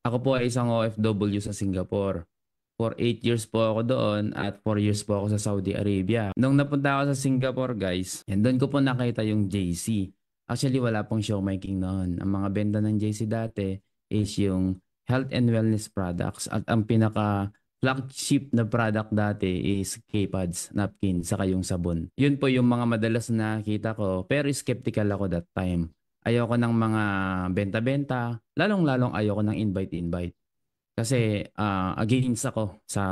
Ako po ay isang OFW sa Singapore. For 8 years po ako doon at 4 years po ako sa Saudi Arabia. Nung napunta ako sa Singapore guys, yan doon ko po nakita yung JC. Actually wala pong showmaking noon. Ang mga benta ng JC dati is yung health and wellness products at ang pinaka flagship na product dati is K-Pads, napkin, saka yung sabon. Yun po yung mga madalas na nakita ko pero skeptical ako that time. Ayoko ng mga benta-benta, lalong-lalong ayoko ng invite-invite. Kasi against ako sa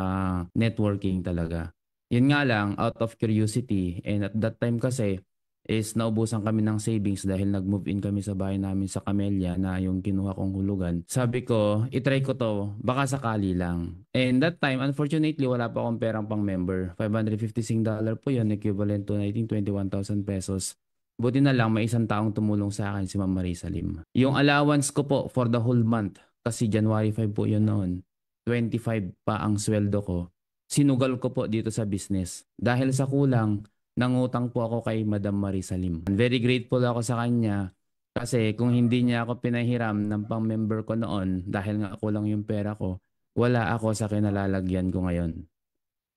networking talaga. Yun nga lang, out of curiosity, and at that time kasi is naubusan kami ng savings dahil nag-move in kami sa bahay namin sa Camellia na yung kinuha kong hulugan. Sabi ko, itry ko to, baka sakali lang. And that time, unfortunately, wala pa akong perang pang member. $556 po yun, equivalent to I think 21,000 pesos. Buti na lang may isang taong tumulong sa akin, si Ma'am Marisa Lim. Yung allowance ko po for the whole month, kasi January 5 po yun noon, 25 pa ang sweldo ko. Sinugal ko po dito sa business. Dahil sa kulang, nangutang po ako kay Madam Marisa Lim. Very grateful ako sa kanya kasi kung hindi niya ako pinahiram ng pang-member ko noon dahil nga kulang yung pera ko, wala ako sa kinalalagyan ko ngayon.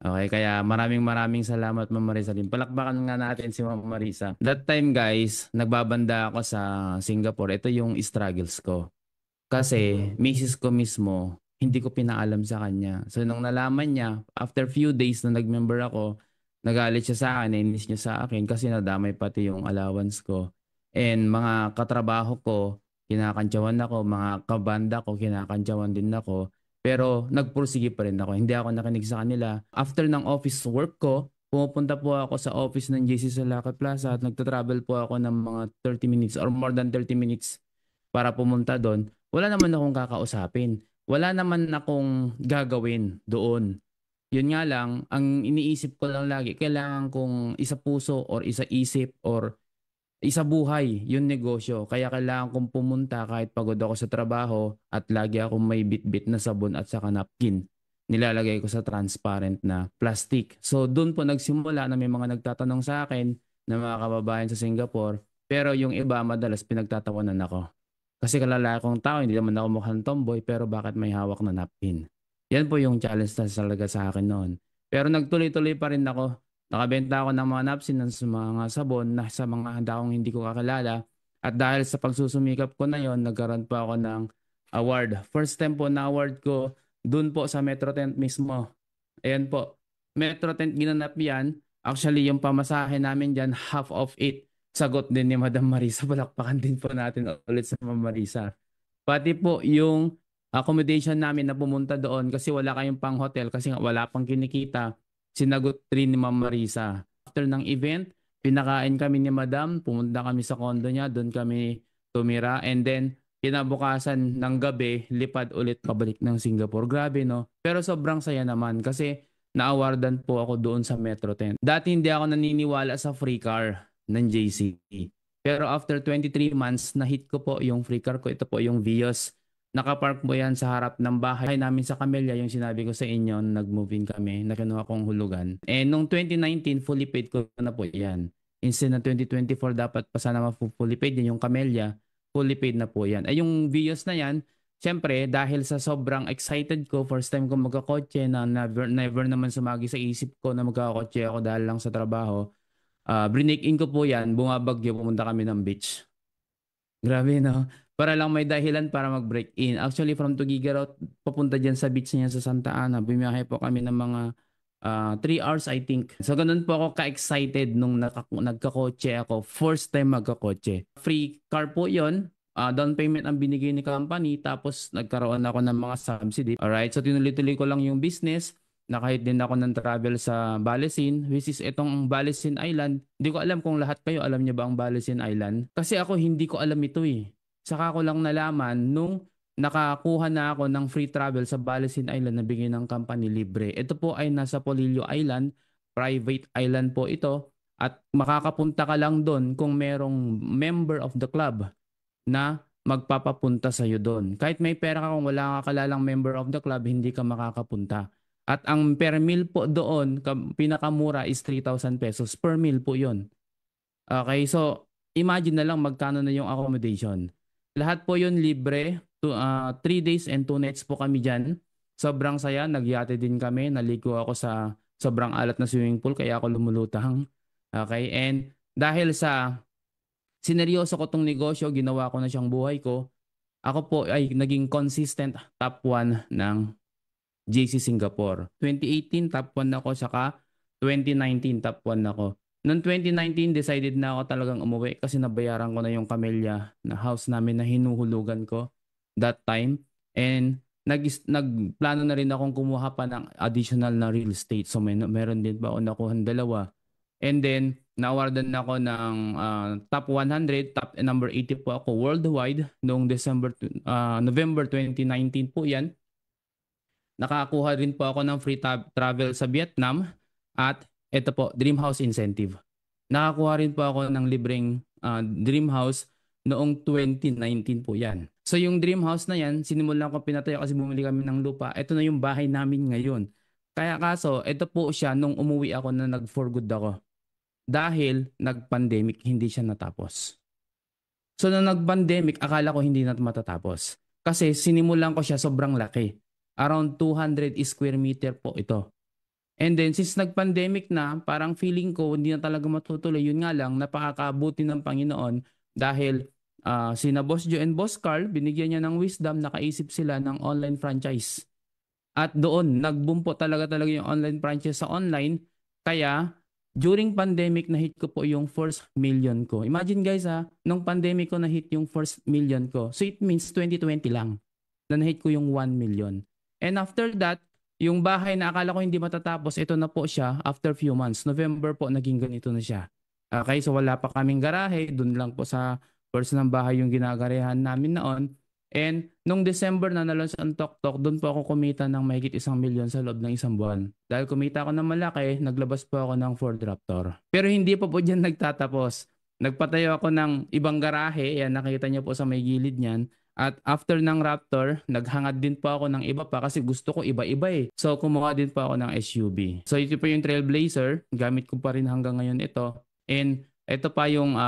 Okay, kaya maraming maraming salamat Ma'am Marisa Lim. Palakpakan nga natin si Ma'am Marisa. That time guys, nagbabanda ako sa Singapore. Ito yung struggles ko. Kasi misis ko mismo, hindi ko pinaalam sa kanya. So nung nalaman niya, after few days na nag-member ako, nagalit siya sa akin, nainis niya sa akin kasi nadamay pati yung allowance ko. And mga katrabaho ko, kinakantsawan ako, mga kabanda ko, kinakantsawan din ako. Pero nagpursige pa rin ako. Hindi ako nakinig sa kanila. After ng office work ko, pumupunta po ako sa office ng JC sa Lucky Plaza at nagta-travel po ako ng mga 30 minutes or more than 30 minutes para pumunta doon. Wala naman akong kakausapin. Wala naman akong gagawin doon. Yun nga lang, ang iniisip ko lang lagi, kailangan kong isa puso or isa isip or isa buhay yung negosyo. Kaya kailangan kong pumunta kahit pagod ako sa trabaho at lagi akong may bit-bit na sabon at saka napkin. Nilalagay ko sa transparent na plastic. So doon po nagsimula na may mga nagtatanong sa akin na mga kababayan sa Singapore. Pero yung iba madalas pinagtatawanan ako. Kasi kalalaki kong tao, hindi naman ako mukhang tomboy, pero bakit may hawak na napkin? Yan po yung challenge na talaga sa akin noon. Pero nagtuloy-tuloy pa rin ako. Nakabenta ako ng mga napkin ng mga sabon na sa mga taong hindi ko kakilala. At dahil sa pagsusumikap ko na yon, nagkaroon pa ako ng award. First time po na award ko, dun po sa Metro Tent mismo. Ayan po. Metro Tent ginanap yan. Actually, yung pamasahe namin dyan, half of it sagot din ni Madam Marisa. Palakpakan din po natin ulit sa Madam Marisa. Pati po yung accommodation namin na pumunta doon kasi wala kayong pang hotel kasi nga wala pang kinikita. Sinagot rin ni Ma'am Marisa. After ng event, pinakain kami ni Madam, pumunta kami sa condo niya, doon kami tumira and then kinabukasan ng gabi, lipad ulit pabalik ng Singapore. Grabe no? Pero sobrang saya naman kasi na-awardan po ako doon sa Metro 10. Dati hindi ako naniniwala sa free car ng JC. Pero after 23 months, na-hit ko po yung free car ko. Ito po yung Vios. Nakapark po yan sa harap ng bahay namin sa Camellia, yung sinabi ko sa inyo, nag-move-in kami, na kinuha kong hulugan. And nung 2019, fully paid ko na po yan. Instead na 2024, dapat pa sana ma-fully paid din yung Camellia, fully paid na po yan. Ay yung Vios na yan, siyempre, dahil sa sobrang excited ko, first time ko magkakotse na never naman sumagi sa isip ko na magkakotse ako dahil lang sa trabaho. Brinake in ko po yan, bumabagyo, pumunta kami ng beach. Grabe no? Para lang may dahilan para mag-break in. Actually, from Tugigarao, papunta dyan sa beach niya sa Santa Ana, bumiyahe po kami ng mga 3 hours I think. So ganun po ako ka-excited nung nagkakotse ako. First time magkakotse. Free car po yon. Down payment ang binigay ni company tapos nagkaroon ako ng mga subsidy. Alright, so tinuloy-tuloy ko lang yung business na kahit din ako ng travel sa Balesin, which is itong Balesin Island. Hindi ko alam kung lahat kayo alam niyo ba ang Balesin Island. Kasi ako hindi ko alam ito eh. Saka ko lang nalaman nung nakakuha na ako ng free travel sa Balesin Island na bigay ng company libre. Ito po ay nasa Polillo Island, private island po ito. At makakapunta ka lang doon kung merong member of the club na magpapapunta sa iyo doon. Kahit may pera ka kung wala ka kalalang member of the club, hindi ka makakapunta. At ang per meal po doon, pinakamura is 3,000 pesos per meal po yon. Okay, so imagine na lang magkano na yung accommodation. Lahat po yun libre, 3 days and 2 nights po kami dyan. Sobrang saya, nagyate din kami, naligo ako sa sobrang alat na swimming pool kaya ako lumulutang. Okay, and dahil sa sineryoso ko tong negosyo, ginawa ko na siyang buhay ko, ako po ay naging consistent top 1 ng JC Singapore. 2018 top 1 ako, saka 2019 top 1 ako. Noong 2019 decided na ako talagang umuwi kasi nabayaran ko na yung Camellia na house namin na hinuhulugan ko that time. And nagplano na rin akong kumuha pa ng additional na real estate. So meron din pa ako nakuha dalawa. And then na-awardan na ako ng top 100, top number 80 po ako worldwide noong November 2019 po yan. Nakakuha rin po ako ng free travel sa Vietnam at ito po, Dream House Incentive. Nakakuha rin po ako ng libreng Dream House noong 2019 po yan. So yung Dream House na yan, sinimulan ko pinatayo kasi bumili kami ng lupa. Ito na yung bahay namin ngayon. Kaya kaso, ito po siya nung umuwi ako na nag-for good ako. Dahil nag-pandemic, hindi siya natapos. So nung nag-pandemic, akala ko hindi na matatapos. Kasi sinimulan ko siya sobrang laki. Around 200 square meter po ito. And then since nag-pandemic na, parang feeling ko hindi na talaga matutuloy. Yun nga lang, napakakabuti ng Panginoon dahil sina Boss Joe and Boss Carl, binigyan niya ng wisdom, nakaisip sila ng online franchise. At doon, nag-boom po talaga yung online franchise sa online. Kaya, during pandemic, na-hit ko po yung first million ko. Imagine guys nung pandemic ko na-hit yung first million ko. So it means 2020 lang na na-hit ko yung 1 million. And after that, yung bahay na akala ko hindi matatapos, ito na po siya after few months. November po, naging ganito na siya. Okay, so wala pa kaming garahe. Doon lang po sa first ng bahay yung ginagarehan namin noon. And nung December na nalunch ang Tok-Tok, doon po ako kumita ng mahigit 1 million sa loob ng 1 buwan. Dahil kumita ako ng malaki, naglabas po ako ng Ford Raptor. Pero hindi pa po dyan nagtatapos. Nagpatayo ako ng ibang garahe. Yan, nakita niyo po sa may gilid niyan. At after ng Raptor, naghangad din po ako ng iba pa kasi gusto ko iba-iba eh. So kumuha din po ako ng SUV. So ito po yung Trailblazer. Gamit ko pa rin hanggang ngayon ito. And ito pa yung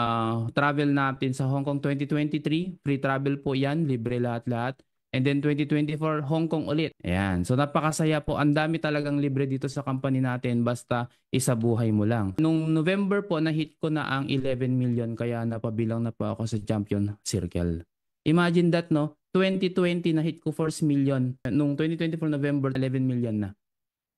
travel natin sa Hong Kong 2023. Free travel po yan. Libre lahat-lahat. And then 2024, Hong Kong ulit. Ayan. So napakasaya po. Ang dami talagang libre dito sa company natin. Basta isabuhay mo lang. Nung November po, na-hit ko na ang 11 million. Kaya napabilang na po ako sa Champion Circle. Imagine that, no? 2020 na hit ko 1 million. Nung 2024 November, 11 million na.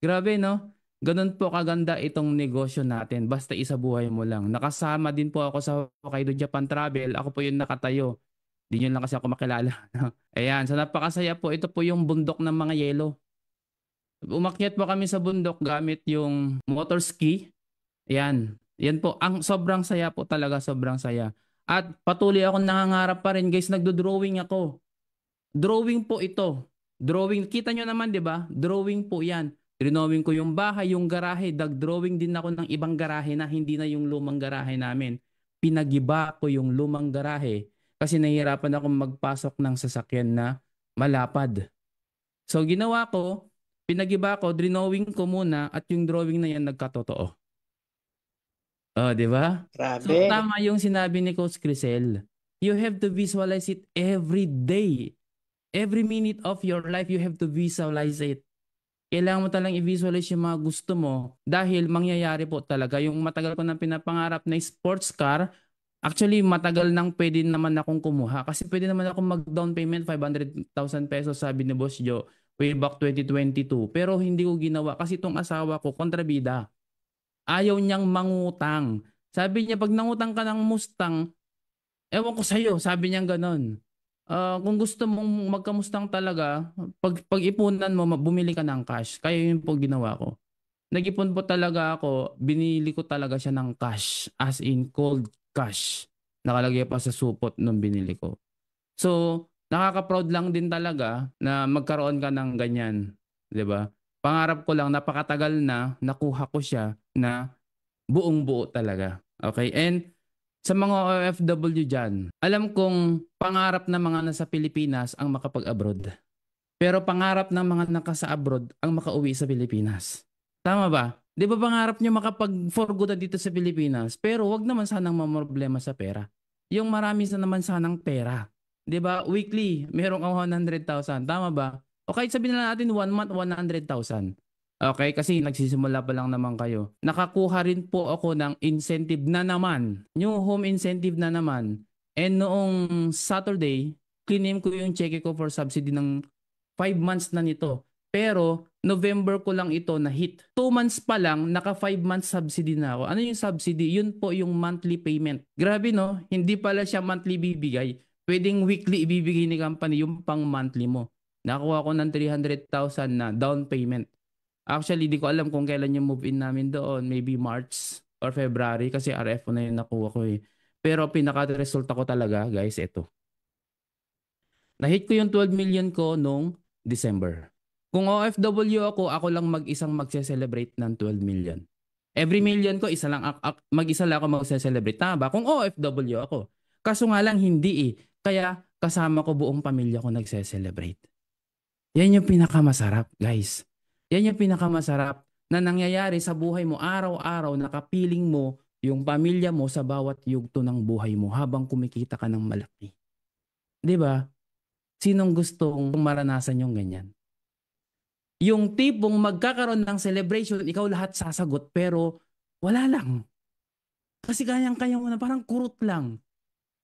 Grabe, no? Ganun po kaganda itong negosyo natin. Basta isabuhay mo lang. Nakasama din po ako sa Hokkaido Japan Travel. Ako po yung nakatayo. Di nyo lang kasi ako makilala. Ayan, so napakasaya po. Ito po yung bundok ng mga yelo. Umakyat po kami sa bundok gamit yung motor ski. Ayan. Yan po. Ang sobrang saya po talaga. Sobrang saya. At patuloy akong nangangarap pa rin guys, nagdo-drawing ako. Drawing po ito. Drawing, kita nyo naman 'di ba? Drawing po 'yan. Drawing ko yung bahay, yung garahe, drawing din ako ng ibang garahe na hindi na yung lumang garahe namin. Pinagiba ko yung lumang garahe kasi nahihirapan akong magpasok ng sasakyan na malapad. So ginawa ko, pinagiba ko, drawing ko muna at yung drawing na yan nagkatotoo. Oh, di ba? So Grabe. tama yung sinabi ni Coach Crisel. You have to visualize it every day. Every minute of your life, you have to visualize it. Kailangan mo talang i-visualize yung mga gusto mo dahil mangyayari po talaga. Yung matagal ko nang pinapangarap na sports car, actually matagal nang pwede naman akong kumuha kasi pwede naman akong mag-down payment 500,000 pesos sabi ni Boss Joe way back 2022. Pero hindi ko ginawa kasi itong asawa ko kontrabida. Ayaw niyang mangutang. Sabi niya, pag nangutang ka ng Mustang, ewan ko sa'yo, sabi niya ganon. Kung gusto mong magkamustang talaga, pag-ipunan mo, bumili ka ng cash. Kaya yun po ginawa ko. Nag-ipon po talaga ako, binili ko talaga siya ng cash, as in cold cash. Nakalagay pa sa supot nung binili ko. So, nakaka-proud lang din talaga na magkaroon ka ng ganyan. 'Di ba? Pangarap ko lang, napakatagal na, nakuha ko siya na buong buo talaga. Okay? And sa mga OFW dyan, alam kong pangarap ng mga nasa Pilipinas ang makapag-abroad. Pero pangarap ng mga nakasa abroad ang makauwi sa Pilipinas. Tama ba? Di ba pangarap nyo makapag-for good dito sa Pilipinas? Pero wag naman sanang mamroblema sa pera. Yung marami sa naman sanang pera. 'Di ba? Weekly, meron kang 100,000. Tama ba? O kahit sabihin na natin 1 month, 100,000. Okay, kasi nagsisimula pa lang naman kayo. Nakakuha rin po ako ng incentive na naman. New home incentive na naman. And noong Saturday, claim ko yung check ko for subsidy ng 5 months na nito. Pero November ko lang ito na hit. 2 months pa lang, naka 5 months subsidy na ako. Ano yung subsidy? Yun po yung monthly payment. Grabe no? Hindi pala siya monthly bibigay. Pwedeng weekly ibibigay ni company yung pang monthly mo. Nakuha ko ng 300,000 na down payment. Actually, di ko alam kung kailan yung move-in namin doon. Maybe March or February kasi RFO na yung nakuha ko eh. Pero pinaka-resulta ko talaga, guys, ito. Na-hit ko yung 12 million ko nung December. Kung OFW ako, ako lang mag-isang magse-celebrate ng 12 million. Every million ko, isa lang, mag-isa lang ako magse-celebrate. Tama ba? Kung OFW ako. Kaso nga lang hindi eh. Kaya kasama ko buong pamilya ko nagse-celebrate. Yan yung pinakamasarap, guys. Yan yung pinakamasarap na nangyayari sa buhay mo araw-araw, nakapiling mo yung pamilya mo sa bawat yugto ng buhay mo habang kumikita ka ng malaki. 'Di ba? Sinong gustong maranasan yung ganyan? Yung tipong magkakaroon ng celebration, ikaw lahat sasagot pero wala lang. Kasi kayang-kaya mo na parang kurot lang.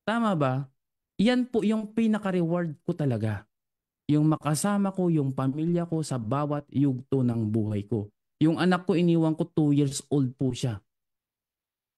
Tama ba? Yan po yung pinaka-reward ko talaga. Yung makasama ko, yung pamilya ko sa bawat yugto ng buhay ko. Yung anak ko iniwan ko 2 years old po siya.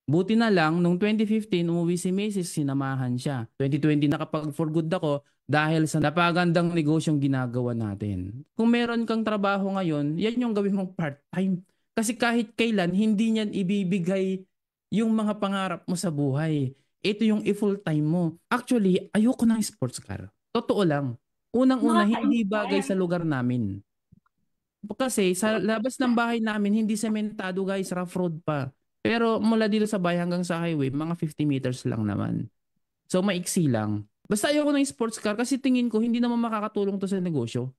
Buti na lang, nung 2015, umuwi si Macy's, sinamahan siya. 2020 nakapag-for good ako dahil sa napagandang negosyong ginagawa natin. Kung meron kang trabaho ngayon, yan yung gawin mong part-time. Kasi kahit kailan, hindi niyan ibibigay yung mga pangarap mo sa buhay. Ito yung i-full-time mo. Actually, ayoko ng sports car. Totoo lang. Unang-una, hindi bagay sa lugar namin. Kasi sa labas ng bahay namin, hindi sementado guys, rough road pa. Pero mula dito sa bahay hanggang sa highway, mga 50 meters lang naman. So maiksi lang. Basta ayoko ng sports car kasi tingin ko hindi naman makakatulong to sa negosyo.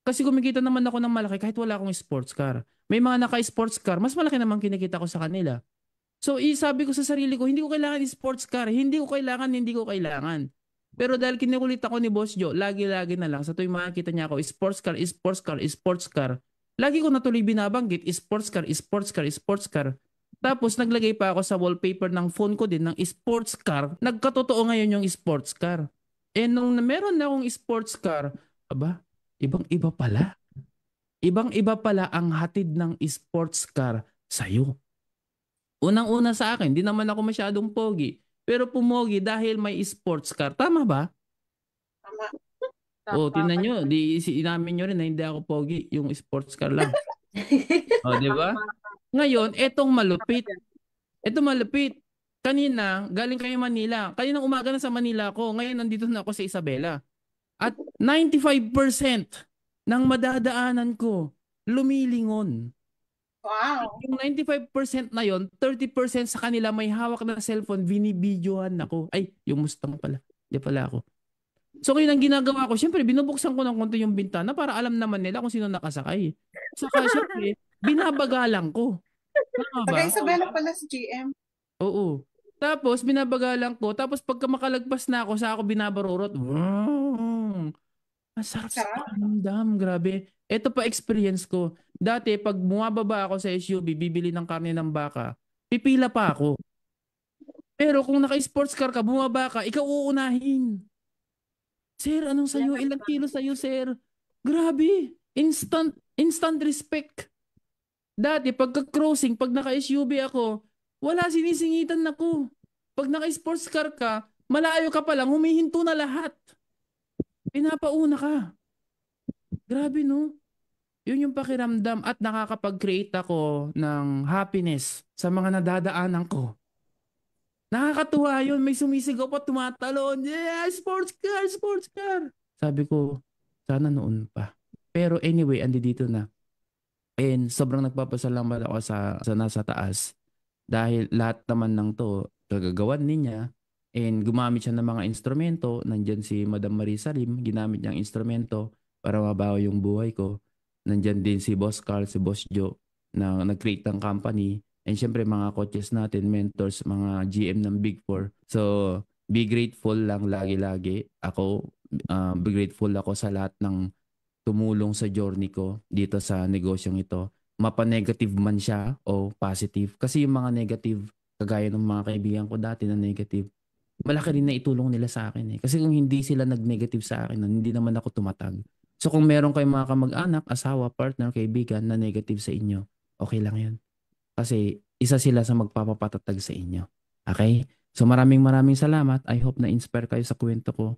Kasi kumikita naman ako ng malaki kahit wala akong sports car. May mga naka-sports car, mas malaki naman kinikita ko sa kanila. So sabi ko sa sarili ko, hindi ko kailangan sports car. Hindi ko kailangan, hindi ko kailangan. Pero dahil kinukulit ako ni Boss Joe, lagi-lagi na lang sa tuwing makikita niya ako, sports car, sports car, sports car. Lagi ko natuloy binabanggit, sports car, sports car, sports car. Tapos naglagay pa ako sa wallpaper ng phone ko din ng sports car. Nagkatotoo ngayon yung sports car. Eh nung meron na akong sports car, aba, ibang-iba pala. Ibang-iba pala ang hatid ng sports car sa'yo. Unang-una sa akin, di naman ako masyadong pogi. Pero pumogi dahil may sports car. Tama ba? Tama. O, Tama. tingnan nyo. Inamin nyo rin na hindi ako pogi. Yung sports car lang. O, di ba? Ngayon, etong malupit. Ito malupit. Kanina, galing kayo Manila. Kanina umaga na sa Manila ako. Ngayon, nandito na ako sa Isabela. At 95% ng madadaanan ko, lumilingon. Wow. Yung 95% na yon, 30% sa kanila may hawak na cellphone, binibidyohan ako. Ay, yung Mustang pala. Hindi pala ako. So ngayon ang ginagawa ko, syempre binubuksan ko ng konti yung bintana para alam naman nila kung sino nakasakay. Saka syempre, binabagalan ko. Tama ba? Taga Isabela pala si GM. Oo. Tapos binabagalan ko, tapos pagka makalagpas na ako, sa ako binabarurot. Wow! Masarap sa Sarap. pakiramdam, grabe. Ito pa experience ko. Dati, pag bumababa ako sa SUV, bibili ng karne ng baka, pipila pa ako. Pero kung naka-sports car ka, bumaba ka, ikaw uunahin. Sir, anong sayo? Ilang kilo sayo, sir? Grabe. Instant respect. Dati, pagka-crossing, pag naka-SUV ako, wala, sinisingitan ako. Pag naka-sports car ka, malayo ka pa lang, humihinto na lahat. Pinapauna ka. Grabe, no? Yun yung pakiramdam at nakakapag-create ako ng happiness sa mga nadadaanan ko. Nakakatuwa yun. May sumisigaw pa, tumatalon. Yeah, sports car, sports car. Sabi ko, sana noon pa. Pero anyway, andi dito na. And sobrang nagpapasalamat ako sa nasa taas. Dahil lahat naman ng to, kagagawan niya. And gumamit siya ng mga instrumento. Nandyan si Madam Marisa Lim, ginamit niyang instrumento para mabaho yung buhay ko. Nandyan din si Boss Carl, si Boss Joe na nag-create ng company. And syempre mga coaches natin, mentors, mga GM ng Big Four. So, Be grateful lang lagi-lagi. Ako, be grateful ako sa lahat ng tumulong sa journey ko dito sa negosyong ito. Mapa-negative man siya o positive. Kasi yung mga negative, kagaya ng mga kaibigan ko dati na negative, malaki rin na itulong nila sa akin eh. Kasi kung hindi sila nag-negative sa akin, hindi naman ako tumatag. So kung meron kayong mga kamag-anak, asawa, partner, kaibigan na negative sa inyo, okay lang yun. Kasi isa sila sa magpapapatatag sa inyo. Okay? So maraming maraming salamat. I hope na inspire kayo sa kwento ko.